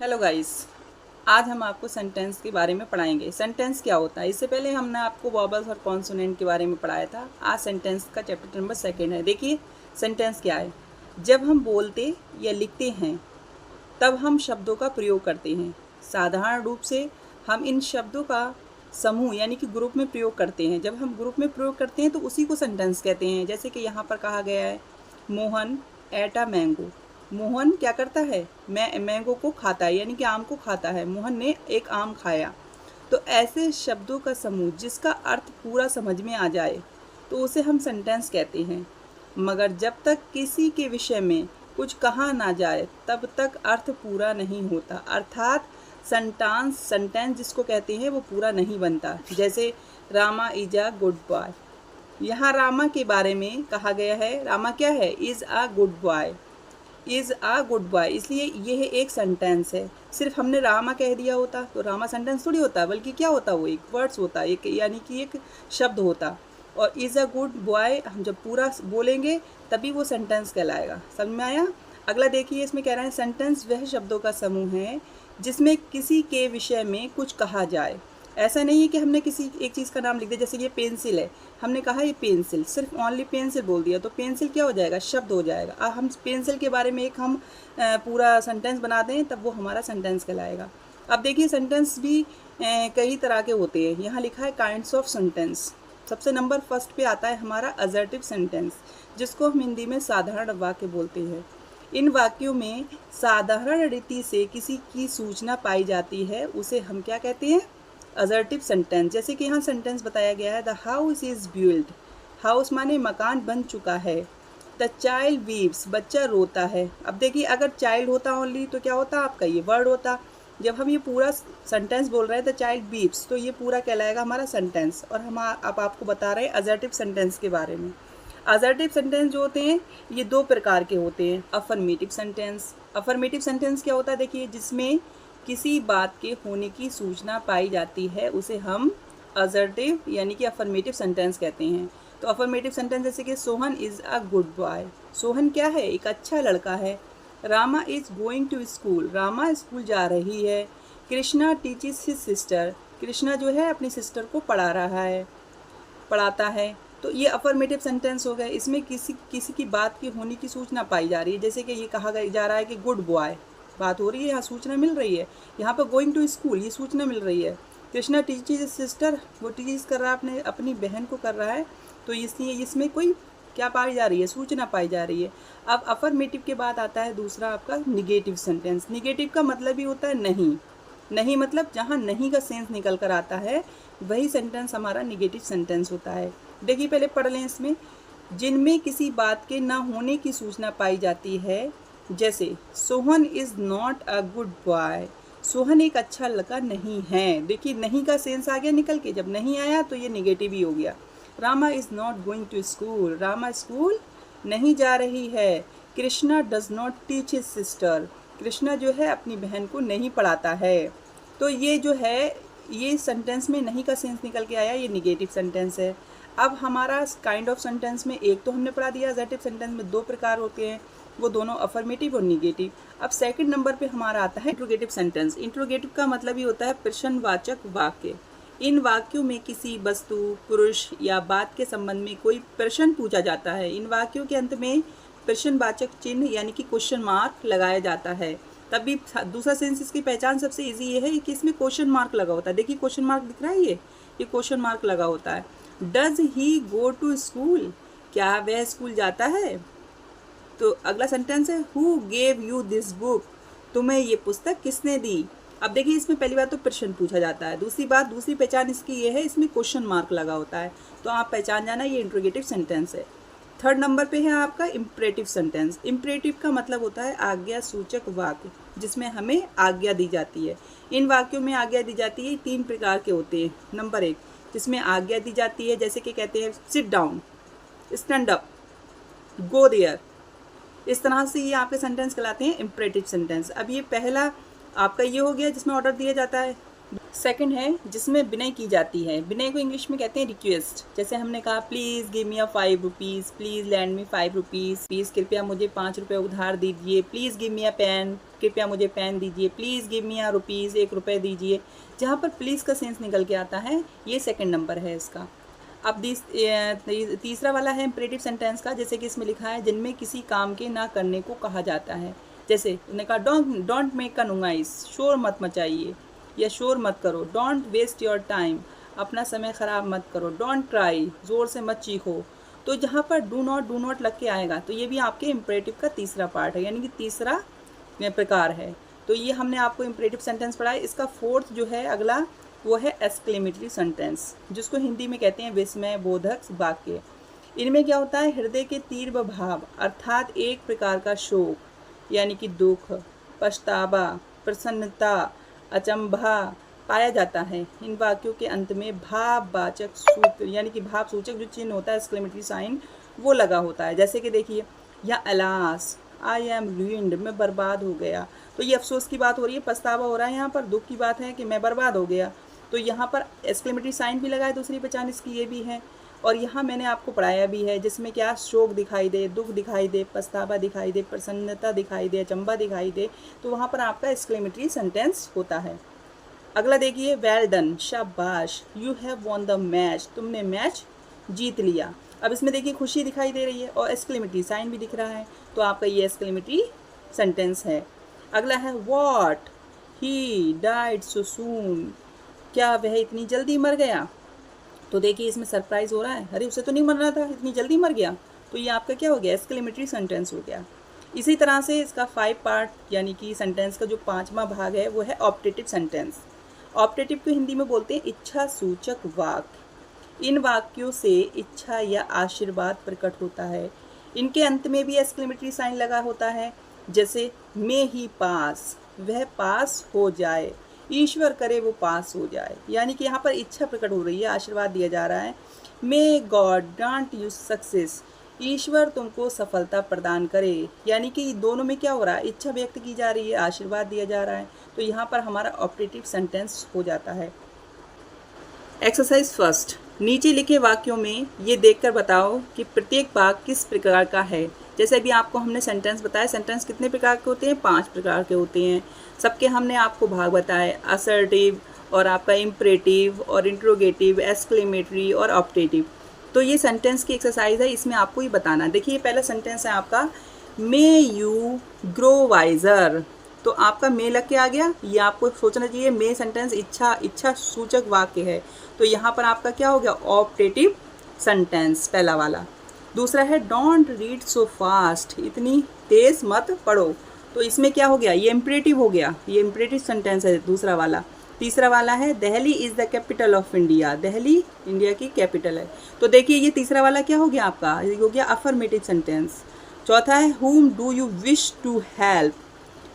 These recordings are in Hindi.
Hello guys. आज हम आपको सेंटेंस के बारे में पढ़ाएंगे। सेंटेंस क्या होता है, इससे पहले हमने आपको वॉबल्स और कॉन्सोनेंट के बारे में पढ़ाया था। आज सेंटेंस का चैप्टर नंबर 2 है। देखिए सेंटेंस क्या है। जब हम बोलते या लिखते हैं तब हम शब्दों का प्रयोग करते हैं। साधारण रूप से हम इन शब्दों का समूह यानी कि ग्रुप में प्रयोग करते हैं। जब हम ग्रुप में प्रयोग करते हैं तो उसी को सेंटेंस कहते हैं। जैसे कि यहाँ पर कहा गया है, Mohan at a mango. Mohan क्या करता है, मैंगो को खाता है, यानी कि आम को खाता है। मोहन ने एक आम खाया। तो ऐसे शब्दों का समूह जिसका अर्थ पूरा समझ में आ जाए तो उसे हम सेंटेंस कहते हैं। मगर जब तक किसी के विषय में कुछ कहा ना जाए तब तक अर्थ पूरा नहीं होता, अर्थात सेंटेंस जिसको कहते हैं वो पूरा नहीं बनता। जैसे Rama is a good boy. यहाँ रामा के बारे में कहा गया है। रामा क्या है, is a good boy. Is a good boy, इसलिए यह एक सेंटेंस है। सिर्फ हमने रामा कह दिया होता तो रामा सेंटेंस थोड़ी होता, बल्कि क्या होता, वो एक वर्ड्स होता, एक यानी कि एक शब्द होता। और इज़ अ गुड बॉय हम जब पूरा बोलेंगे तभी वो सेंटेंस कहलाएगा। समझ में आया। अगला देखिए, इसमें कह रहा है सेंटेंस वह शब्दों का समूह है जिसमें किसी के विषय में कुछ कहा जाए। ऐसा नहीं है कि हमने किसी एक चीज़ का नाम लिख दिया। जैसे ये पेंसिल है, हमने कहा ये पेंसिल, सिर्फ ओनली पेंसिल बोल दिया तो पेंसिल क्या हो जाएगा, शब्द हो जाएगा। अब हम पेंसिल के बारे में एक हम पूरा सेंटेंस बना दें तब वो हमारा सेंटेंस कहलाएगा। अब देखिए सेंटेंस भी कई तरह के होते हैं। यहाँ लिखा है काइंड्स ऑफ सेंटेंस। सबसे नंबर फर्स्ट पे आता है हमारा असर्टिव सेंटेंस, जिसको हम हिंदी में साधारण वाक्य बोलते हैं। इन वाक्यों में साधारण रीति से किसी की सूचना पाई जाती है, उसे हम क्या कहते हैं, असर्टिव सेंटेंस। जैसे कि यहाँ सेंटेंस बताया गया है, the house is build. House माने मकान बन चुका है। द चाइल्ड वीव्स, बच्चा रोता है। अब देखिए अगर चाइल्ड होता ओनली तो क्या होता, आपका ये वर्ड होता। जब हम ये पूरा सेंटेंस बोल रहे हैं द चाइल्ड वीव्स, तो ये पूरा कहलाएगा हमारा सेंटेंस। और हम अब आपको बता रहे हैं असर्टिव सेंटेंस के बारे में। असर्टिव सेंटेंस जो होते हैं ये दो प्रकार के होते हैं। Affirmative sentence. अफर्मेटिव सेंटेंस क्या होता है, देखिए जिसमें किसी बात के होने की सूचना पाई जाती है उसे हम असर्टिव यानी कि अफर्मेटिव सेंटेंस कहते हैं। तो अफर्मेटिव सेंटेंस जैसे कि Sohan is a good boy. Sohan क्या है, एक अच्छा लड़का है। Rama is going to school. Rama school जा रही है। Krishna teaches his sister. Krishna जो है अपनी सिस्टर को पढ़ा रहा है, पढ़ाता है। तो ये अफर्मेटिव सेंटेंस हो गए। इसमें किसी किसी की बात की होने की सूचना पाई जा रही है। जैसे कि ये कहा जा रहा है कि गुड बॉय, बात हो रही है, यहाँ सूचना मिल रही है। यहाँ पर गोइंग टू स्कूल, ये सूचना मिल रही है। कृष्णा टीचेज सिस्टर, वो टीच कर रहा है अपने अपनी बहन को कर रहा है। तो इसलिए इसमें कोई क्या पाई जा रही है, सूचना पाई जा रही है। अब अफर्मेटिव के बाद आता है दूसरा आपका निगेटिव सेंटेंस। निगेटिव का मतलब ही होता है नहीं। नहीं मतलब जहाँ नहीं का सेंस निकल कर आता है वही सेंटेंस हमारा निगेटिव सेंटेंस होता है। देखिए पहले पढ़ लें इसमें, जिनमें किसी बात के ना होने की सूचना पाई जाती है। जैसे Sohan is not a good boy. Sohan एक अच्छा लड़का नहीं है। देखिए नहीं का सेंस आ गया निकल के, जब नहीं आया तो ये निगेटिव ही हो गया। Rama is not going to school. Rama school नहीं जा रही है। Krishna does not teach his sister. Krishna जो है अपनी बहन को नहीं पढ़ाता है। तो ये जो है ये सेंटेंस में नहीं का सेंस निकल के आया, ये निगेटिव सेंटेंस है। अब हमारा काइंड ऑफ सेंटेंस में एक तो हमने पढ़ा दिया, असर्टिव सेंटेंस में दो प्रकार होते हैं, वो दोनों अफर्मेटिव और निगेटिव। अब सेकंड नंबर पे हमारा आता है इंट्रोगेटिव सेंटेंस। इंट्रोगेटिव का मतलब ही होता है प्रश्नवाचक वाक्य। इन वाक्यों में किसी वस्तु, पुरुष या बात के संबंध में कोई प्रश्न पूछा जाता है। इन वाक्यों के अंत में प्रश्नवाचक चिन्ह यानी कि क्वेश्चन मार्क लगाया जाता है। तभी दूसरा सेंस इसकी पहचान सबसे इजी ये है कि इसमें क्वेश्चन मार्क लगा होता है। देखिए क्वेश्चन मार्क दिख रहा है, ये क्वेश्चन मार्क लगा होता है। Does he go to school, क्या वह स्कूल जाता है। तो अगला सेंटेंस है who gave you this book, तुम्हें ये पुस्तक किसने दी। अब देखिए इसमें पहली बात तो प्रश्न पूछा जाता है, दूसरी बात दूसरी पहचान इसकी ये है इसमें क्वेश्चन मार्क लगा होता है। तो आप पहचान जाना ये इंट्रोगेटिव सेंटेंस है। थर्ड नंबर पे है आपका इम्परेटिव सेंटेंस। इम्परेटिव का मतलब होता है आज्ञा सूचक वाक्य, जिसमें हमें आज्ञा दी जाती है। इन वाक्यों में आज्ञा दी जाती है, तीन प्रकार के होते हैं। नंबर एक, जिसमें आज्ञा दी जाती है जैसे कि कहते हैं sit down, stand up, go there. इस तरह से ये आपके सेंटेंस कहलाते हैं इम्परेटिव सेंटेंस। अब ये पहला आपका ये हो गया जिसमें ऑर्डर दिया जाता है। सेकंड है जिसमें विनय की जाती है। विनय को इंग्लिश में कहते हैं रिक्वेस्ट। जैसे हमने कहा please give me 5 rupees, please lend me 5 rupees, please कृपया मुझे 5 रुपये उधार दीजिए, please give me a pen, कृपया मुझे पेन दीजिए, please give me a rupees, 1 रुपये दीजिए। जहाँ पर प्लीज़ का सेंस निकल के आता है, ये सेकंड नंबर है इसका। अब तीसरा वाला है इम्परेटिव सेंटेंस का, जैसे कि इसमें लिखा है जिनमें किसी काम के ना करने को कहा जाता है। जैसे उन्होंने कहा डोंट मेक अ नॉइस, शोर मत मचाइए या शोर मत करो। डोंट वेस्ट योर टाइम, अपना समय ख़राब मत करो। डोंट क्राई, ज़ोर से मत चीखो। तो जहाँ पर डू नॉट लग के आएगा तो ये भी आपके इम्परेटिव का तीसरा पार्ट है, यानी कि तीसरा प्रकार है। तो ये हमने आपको इम्परेटिव सेंटेंस पढ़ा है। इसका फोर्थ जो है अगला, वो है एक्सक्लेमेटरी सेंटेंस, जिसको हिंदी में कहते हैं विस्मय बोधक वाक्य। इनमें क्या होता है, हृदय के तीव्र भाव अर्थात एक प्रकार का शोक यानी कि दुख, पछतावा, प्रसन्नता, अचंभा पाया जाता है। इन वाक्यों के अंत में भाववाचक सूत्र यानी कि भाव सूचक जो चिन्ह होता है एक्सक्लेमेटरी साइन, वो लगा होता है। जैसे कि देखिए, या अलास, आई एम रूइंड, मैं बर्बाद हो गया। तो ये अफसोस की बात हो रही है, पछतावा हो रहा है, यहाँ पर दुख की बात है कि मैं बर्बाद हो गया। तो यहाँ पर एक्सक्लेमेटरी साइन भी लगा है, दूसरी पहचान इसकी ये भी है। और यहाँ मैंने आपको पढ़ाया भी है, जिसमें क्या शोक दिखाई दे, दुख दिखाई दे, पछतावा दिखाई दे, प्रसन्नता दिखाई दे, अचंबा दिखाई दे, तो वहाँ पर आपका एक्सक्लेमेटरी सेंटेंस होता है। अगला देखिए, वेल डन, शाबाश, you have won the match, तुमने मैच जीत लिया। अब इसमें देखिए खुशी दिखाई दे रही है और एक्सक्लेमेटरी साइन भी दिख रहा है, तो आपका ये एक्सक्लेमेटरी सेंटेंस है। अगला है व्हाट, ही डाइड सो सून, क्या वह इतनी जल्दी मर गया। तो देखिए इसमें सरप्राइज हो रहा है, अरे उसे तो नहीं मरना था, इतनी जल्दी मर गया। तो ये आपका क्या हो गया, एक्सक्लेमेटरी सेंटेंस हो गया। इसी तरह से इसका 5 पार्ट यानी कि सेंटेंस का जो 5वां भाग है वो है ऑप्टेटिव सेंटेंस। ऑप्टेटिव को हिंदी में बोलते हैं इच्छा सूचक वाक्य। इन वाक्यों से इच्छा या आशीर्वाद प्रकट होता है। इनके अंत में भी एक्सक्लेमेटरी साइन लगा होता है, जैसे मे ही पास, वह पास हो जाए, ईश्वर करे वो पास हो जाए। यानी कि यहाँ पर इच्छा प्रकट हो रही है, आशीर्वाद दिया जा रहा है। May God grant you success, ईश्वर तुमको सफलता प्रदान करे। यानी कि दोनों में क्या हो रहा है, इच्छा व्यक्त की जा रही है, आशीर्वाद दिया जा रहा है। तो यहाँ पर हमारा ऑप्टेटिव सेंटेंस हो जाता है। एक्सरसाइज फर्स्ट, नीचे लिखे वाक्यों में ये देखकर बताओ कि प्रत्येक वाक्य किस प्रकार का है। जैसे अभी आपको हमने सेंटेंस बताया, सेंटेंस कितने प्रकार के होते हैं, 5 प्रकार के होते हैं। सबके हमने आपको भाग बताए, असर्टिव और आपका इम्परेटिव और इंट्रोगेटिव, एक्सक्लेमेटरी और ऑप्टेटिव। तो ये सेंटेंस की एक्सरसाइज है, इसमें आपको ही बताना। देखिए पहला सेंटेंस है आपका, मे यू ग्रो वाइजर। तो आपका मे लग के आ गया, ये आपको सोचना चाहिए। मे सेंटेंस इच्छा सूचक वाक्य है, तो यहाँ पर आपका क्या हो गया, ऑप्टेटिव सेंटेंस पहला वाला। दूसरा है डोंट रीड सो फास्ट, इतनी तेज मत पढ़ो। तो इसमें क्या हो गया, ये इम्परेटिव हो गया, ये इम्परेटिव सेंटेंस है दूसरा वाला। तीसरा वाला है Delhi is the capital of India, Delhi India की कैपिटल है। तो देखिए ये तीसरा वाला क्या हो गया आपका, ये हो गया अफर्मेटिव सेंटेंस। चौथा है whom do you wish to help,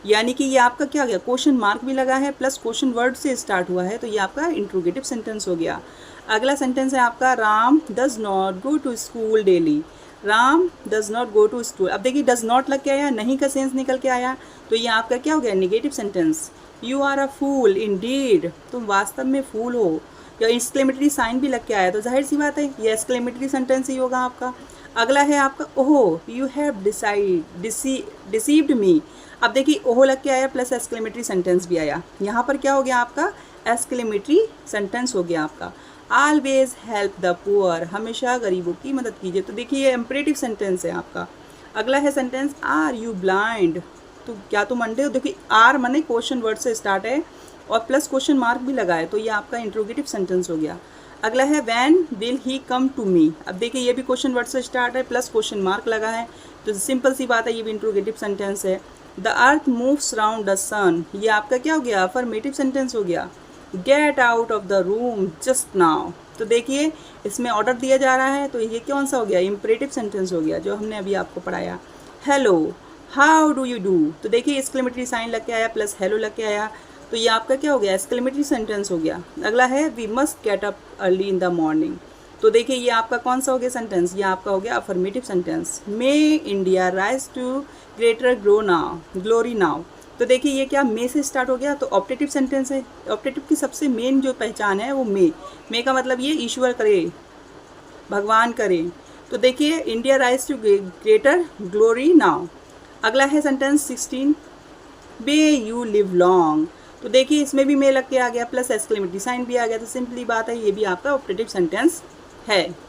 यानी कि ये आपका क्या हो गया, क्वेश्चन मार्क भी लगा है प्लस क्वेश्चन वर्ड से स्टार्ट हुआ है, तो ये आपका इंट्रोगेटिव सेंटेंस हो गया। अगला सेंटेंस है आपका, Ram does not go to school daily, Ram does not go to school. अब देखिए डज नॉट लग के आया, नहीं का सेंस निकल के आया, तो ये आपका क्या हो गया, negative sentence. You are a fool indeed, तुम वास्तव में फूल हो। या एक्सक्लेमेटरी साइन भी लग के आया, तो जाहिर सी बात है ये एक्सक्लेमेटरी सेंटेंस ही होगा आपका। अगला है आपका ओहो, यू हैव डिसीव्ड मी। अब देखिए ओहो लग के आया प्लस एक्सक्लेमेटरी सेंटेंस भी आया, यहाँ पर क्या हो गया आपका, एक्सक्लेमेटरी सेंटेंस हो गया आपका। ऑलवेज हेल्प द पुअर, हमेशा गरीबों की मदद कीजिए। तो देखिए ये इम्परेटिव सेंटेंस है आपका। अगला है सेंटेंस, आर यू ब्लाइंड, तो क्या तुम अंधे हो। देखिए आर माने क्वेश्चन वर्ड से स्टार्ट है और प्लस क्वेश्चन मार्क भी लगा है, तो ये आपका इंट्रोगेटिव सेंटेंस हो गया। अगला है when will he come to me. अब देखिए ये भी क्वेश्चन वर्ड से स्टार्ट है प्लस क्वेश्चन मार्क लगा है, तो सिंपल सी बात है, ये भी इंट्रोगेटिव सेंटेंस है। The earth moves round the sun, ये आपका क्या हो गया, अफर्मेटिव सेंटेंस हो गया। Get out of the room just now, तो देखिए इसमें ऑर्डर दिया जा रहा है, तो ये कौन सा हो गया, इम्परेटिव सेंटेंस हो गया जो हमने अभी आपको पढ़ाया। Hello how do you do, तो देखिए एक्सक्लेमेटरी साइन लग के आया प्लस हेलो लग के आया, तो ये आपका क्या हो गया, एक्सक्लेमेटरी सेंटेंस हो गया। अगला है we must get up early in the morning, तो देखिए ये आपका कौन सा हो गया सेंटेंस, ये आपका हो गया affirmative sentence. May India rise to greater glory now, तो देखिए ये क्या मे से स्टार्ट हो गया, तो ऑप्टेटिव सेंटेंस है। ऑप्टेटिव की सबसे मेन जो पहचान है वो मे का मतलब ये ईश्वर करे, भगवान करे। तो देखिए India rise to greater glory now. अगला है sentence 16, may you live long. तो देखिए इसमें भी मे लग के आ गया, प्लस एक्सक्लेमेटरी साइन भी आ गया, तो सिंपली बात है ये भी आपका ऑप्टेटिव सेंटेंस है।